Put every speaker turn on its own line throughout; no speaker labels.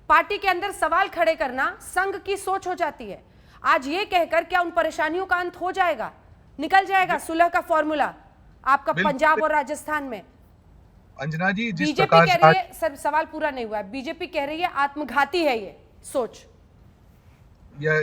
Party के अंदर सवाल खड़े करना संघ की सोच हो जाती है। आज ये कहकर क्या उन परेशानियों का अंत हो जाएगा, निकल जाएगा सुलह का फॉर्मूला आपका पंजाब और राजस्थान में?
अंजना जी, जिस
बीजेपी
प्रकार
कह रही है, सर सवाल पूरा नहीं हुआ है, बीजेपी कह रही है आत्मघाती है ये सोच।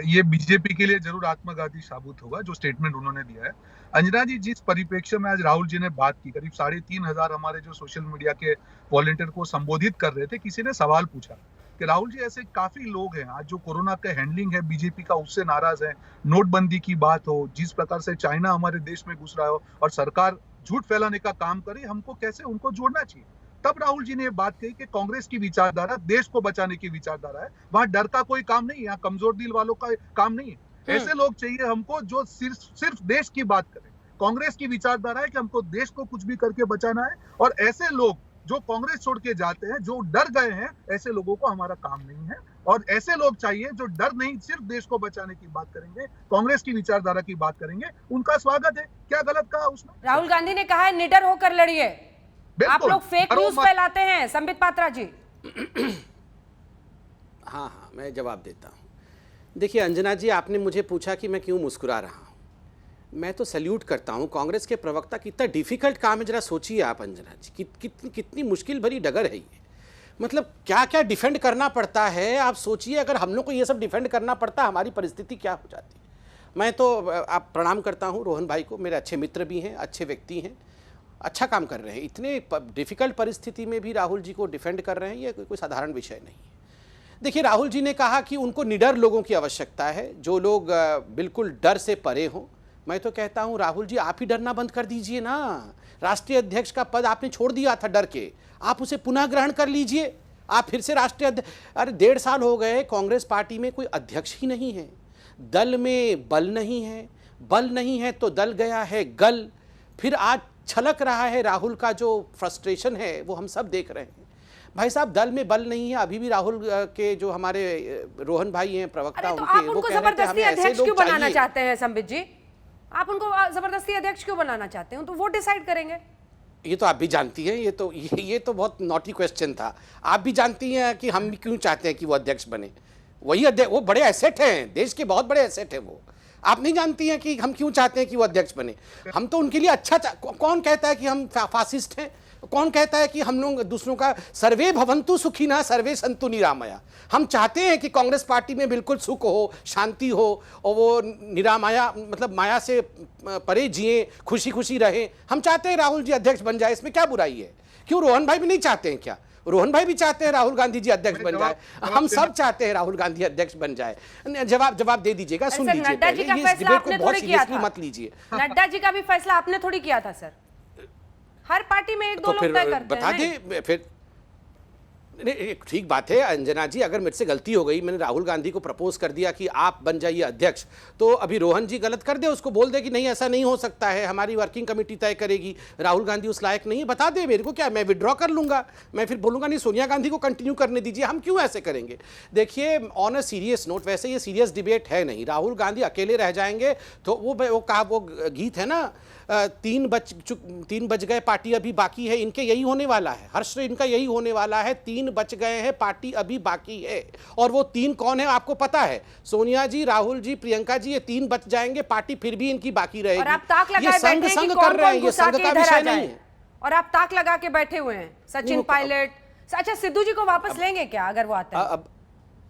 ये बीजेपी के लिए जरूर आत्मघाती साबित होगा जो स्टेटमेंट उन्होंने दिया है। अंजना जी, जिस परिप्रेक्ष्य में आज राहुल जी ने बात की, करीब 3,500 हमारे जो सोशल मीडिया के वॉलंटियर को संबोधित कर रहे थे, किसी ने सवाल पूछा कि राहुल जी ऐसे काफी लोग हैं आज जो कोरोना का हैंडलिंग है बीजेपी का उससे नाराज है, नोटबंदी की बात हो, जिस प्रकार से चाइना हमारे देश में घुस रहा हो और सरकार झूठ फैलाने का काम करे, हमको कैसे उनको जोड़ना चाहिए। तब राहुल जी ने ये बात कही कि कांग्रेस की विचारधारा देश को बचाने की विचारधारा है, वहां डर का कोई काम नहीं है, यहाँ कमजोर दिल वालों का काम नहीं है। ऐसे लोग चाहिए हमको जो सिर्फ देश की बात करें। कांग्रेस की विचारधारा है कि हमको देश को कुछ भी करके बचाना है, और ऐसे लोग जो कांग्रेस छोड़ के जाते हैं, जो डर गए हैं, ऐसे लोगों को हमारा काम नहीं है। और ऐसे लोग चाहिए जो डर नहीं, सिर्फ देश को बचाने की बात करेंगे, कांग्रेस की विचारधारा की बात करेंगे। उनका स्वागत है। क्या गलत कहा उसने?
राहुल गांधी ने कहा है निडर होकर लड़िए। आप लोग फेक न्यूज फैलाते हैं संबित पात्रा जी।
हाँ, मैं जवाब देता हूँ। देखिए अंजना जी, आपने मुझे पूछा कि मैं क्यों मुस्कुरा रहा हूँ। मैं तो सैल्यूट करता हूँ कांग्रेस के प्रवक्ता, कितना डिफिकल्ट काम है, जरा सोचिए आप अंजना जी, कितनी मुश्किल भरी डगर है ये। मतलब क्या क्या डिफेंड करना पड़ता है, आप सोचिए। अगर हम लोग को ये सब डिफेंड करना पड़ता, हमारी परिस्थिति क्या हो जाती। मैं तो आप प्रणाम करता हूँ रोहन भाई को, मेरे अच्छे मित्र भी हैं, अच्छे व्यक्ति हैं, अच्छा काम कर रहे हैं। इतने डिफ़िकल्ट परिस्थिति में भी राहुल जी को डिफेंड कर रहे हैं, ये कोई साधारण विषय नहीं है। देखिए राहुल जी ने कहा कि उनको निडर लोगों की आवश्यकता है, जो लोग बिल्कुल डर से परे हों। मैं तो कहता हूं राहुल जी, आप ही डरना बंद कर दीजिए ना। राष्ट्रीय अध्यक्ष का पद आपने छोड़ दिया था डर के, आप उसे पुनः ग्रहण कर लीजिए। आप फिर से राष्ट्रीय अध्यक्ष, अरे 1.5 साल हो गए कांग्रेस पार्टी में कोई अध्यक्ष ही नहीं है, दल में बल नहीं है तो दल गया है गल। फिर आज छलक रहा है राहुल का जो फ्रस्ट्रेशन है, वो हम सब देख रहे हैं। भाई साहब, दल में बल नहीं है, अभी भी राहुल के जो हमारे रोहन भाई हैं प्रवक्ता,
तो आप उनको जबरदस्ती अध्यक्ष क्यों बनाना चाहते हैं संबित जी? आप उनको जबरदस्ती अध्यक्ष क्यों बनाना चाहते हैं? तो वो डिसाइड करेंगे।
ये तो आप भी जानती हैं, ये तो बहुत नॉटी क्वेश्चन था। आप भी जानती हैं कि हम क्यों चाहते हैं कि वो अध्यक्ष बने। वही अध्यक्ष, वो बड़े एसेट हैं, देश के बहुत बड़े एसेट हैं वो। आप नहीं जानती हैं कि हम क्यों चाहते हैं कि वो अध्यक्ष बने। हम तो उनके लिए अच्छा कौन कहता है कि हम फासिस्ट हैं? कौन कहता है कि हम लोग दूसरों का सर्वे भवन्तु सुखिनः सर्वे सन्तु निरामया। हम चाहते हैं कि कांग्रेस पार्टी में बिल्कुल सुख हो, शांति हो, और वो निरामया मतलब माया से परे जिए, खुशी खुशी रहे। हम चाहते हैं राहुल जी अध्यक्ष बन जाए, इसमें क्या बुराई है? क्यों रोहन भाई भी नहीं चाहते हैं क्या? रोहन भाई भी चाहते हैं राहुल गांधी जी अध्यक्ष बन जाए, हम सब चाहते हैं राहुल गांधी अध्यक्ष बन जाए। जवाब दे दीजिएगा, सुन लीजिए।
नड्डा जी का फैसला आपने थोड़ी किया था,
मत लीजिए।
नड्डा जी का भी फैसला आपने थोड़ी किया था सर। हर पार्टी में एक दो लोग तय करते हैं।
बता दे फिर। ठीक बात है अंजना जी, अगर मेरे से गलती हो गई, मैंने राहुल गांधी को प्रपोज कर दिया कि आप बन जाइए अध्यक्ष, तो अभी रोहन जी गलत कर दे, उसको बोल दे कि नहीं ऐसा नहीं हो सकता है, हमारी वर्किंग कमेटी तय करेगी, राहुल गांधी उस लायक नहीं है, बता दे मेरे को, क्या मैं विड्रॉ कर लूंगा। मैं फिर बोलूंगा नहीं, सोनिया गांधी को कंटिन्यू करने दीजिए। हम क्यों ऐसे करेंगे? देखिए ऑन अ सीरियस नोट, वैसे ये सीरियस डिबेट है नहीं, राहुल गांधी अकेले रह जाएंगे तो वो गीत है ना, 3 बज गए पार्टी अभी बाकी है, इनके यही होने वाला है, हर्ष इनका यही होने वाला है। 3 बच गए हैं, पार्टी अभी बाकी है। और वो 3 कौन है आपको पता है? सोनिया जी, राहुल जी, प्रियंका जी, ये 3 बच जाएंगे, पार्टी फिर भी इनकी बाकी रहेगी।
और आप ताक लगाए बैठे हैं कि कौन कौन घुसा के इधर आ जाए, और आप ताक लगा के बैठे हुए हैं। सचिन पायलट, अच्छा सिद्धू जी को वापस लेंगे क्या अगर वो आते हैं? अब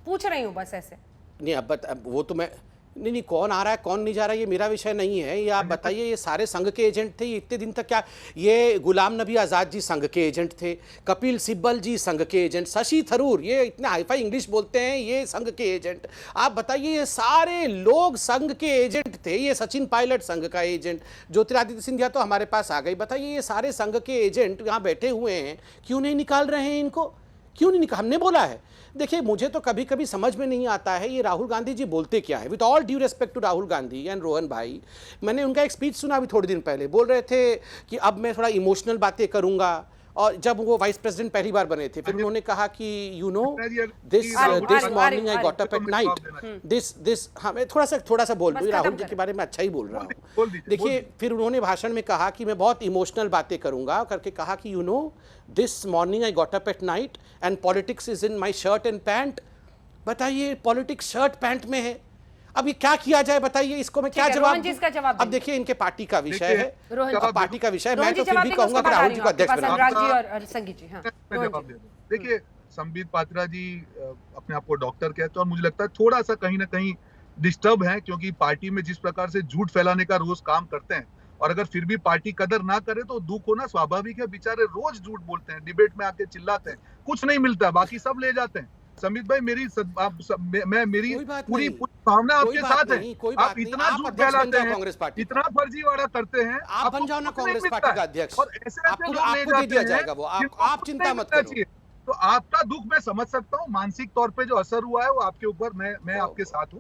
पूछ रही हूँ बस ऐसे।
नहीं अब वो तो मैं नहीं, कौन आ रहा है कौन नहीं जा रहा है ये मेरा विषय नहीं है। ये आप बताइए, ये सारे संघ के एजेंट थे ये इतने दिन तक क्या? ये गुलाम नबी आज़ाद जी संघ के एजेंट थे, कपिल सिब्बल जी संघ के एजेंट, शशि थरूर, ये इतने हाईफाई इंग्लिश बोलते हैं, ये संघ के एजेंट। आप बताइए, ये सारे लोग संघ के एजेंट थे। ये सचिन पायलट संघ का एजेंट, ज्योतिरादित्य सिंधिया तो हमारे पास आ गई। बताइए, ये सारे संघ के एजेंट यहाँ बैठे हुए हैं, क्यों नहीं निकाल रहे हैं इनको? क्यों नहीं निकाल? हमने बोला है। देखिए मुझे तो कभी कभी समझ में नहीं आता है ये राहुल गांधी जी बोलते क्या है। With all due respect to Rahul Gandhi and Rohan भाई, मैंने उनका एक स्पीच सुना अभी थोड़े दिन पहले, बोल रहे थे कि अब मैं थोड़ा इमोशनल बातें करूंगा और जब वो वाइस प्रेसिडेंट पहली बार बने थे, फिर उन्होंने कहा कि you know this
Arif,
morning I
Arif,
got up at night this हाँ मैं थोड़ा सा बोल दूं, राहुल जी के बारे में अच्छा ही बोल रहा
बोल
हूँ।
दीजिए,
देखिए फिर उन्होंने भाषण में कहा कि मैं बहुत इमोशनल बातें करूंगा, करके कहा कि you know this morning I got up at night and politics is in my shirt and pant. बताइए पॉलिटिक्स शर्ट पैंट में है, अब ये क्या किया जाए बताइए, इसको मैं क्या जवाब दूं?
इसका जवाब
अब देखिए इनके पार्टी का विषय है,
रोहन
पार्टी का विषय है, मैं
रोहन
तो
जी
फिर
जवाब
भी
देंगे,
कहूंगा
उसके
कि
बाद
राहुल जी को अध्यक्ष
आपके पास
बनाओ।
अनुराग जी और संगीत जी। हाँ
मैं
रोहन
जवाब
जी।
दे दूं। देखिए संबित पात्रा जी अपने आप को डॉक्टर कहते हैं और मुझे लगता है थोड़ा सा कहीं ना कहीं डिस्टर्ब है, क्योंकि पार्टी में जिस प्रकार से झूठ फैलाने का रोज काम करते हैं और अगर फिर भी पार्टी कदर ना करे तो दुख होना स्वाभाविक है। बेचारे रोज झूठ बोलते हैं, डिबेट में आके चिल्लाते हैं, कुछ नहीं मिलता, बाकी सब ले जाते हैं। संबित भाई मेरी मेरी
कोई बात
पूरी
नहीं,
भावना
कोई
आपके
बात
साथ
नहीं,
है।
कोई
आप
बात नहीं,
इतना
आप
झूठ
अध्यक्ष बन
फैलाते
जाओ
हैं,
कांग्रेस पार्टी का।
इतना फर्जीवाड़ा करते हैं,
आप बन जाओ ना
कुछ नहीं
कांग्रेस
मिलता
पार्टी का
है।
अध्यक्ष,
और ऐसे
आपको
लोग ले
आपको दे
जाते
दिया
हैं
जाएगा वो,
जिनको
आप
कुछ
चिंता
नहीं
मत
मिलना
करो।
चाहिए। तो आपका दुख मैं समझ सकता हूँ, मानसिक तौर पे जो असर हुआ है वो आपके ऊपर, मैं आपके साथ हूँ।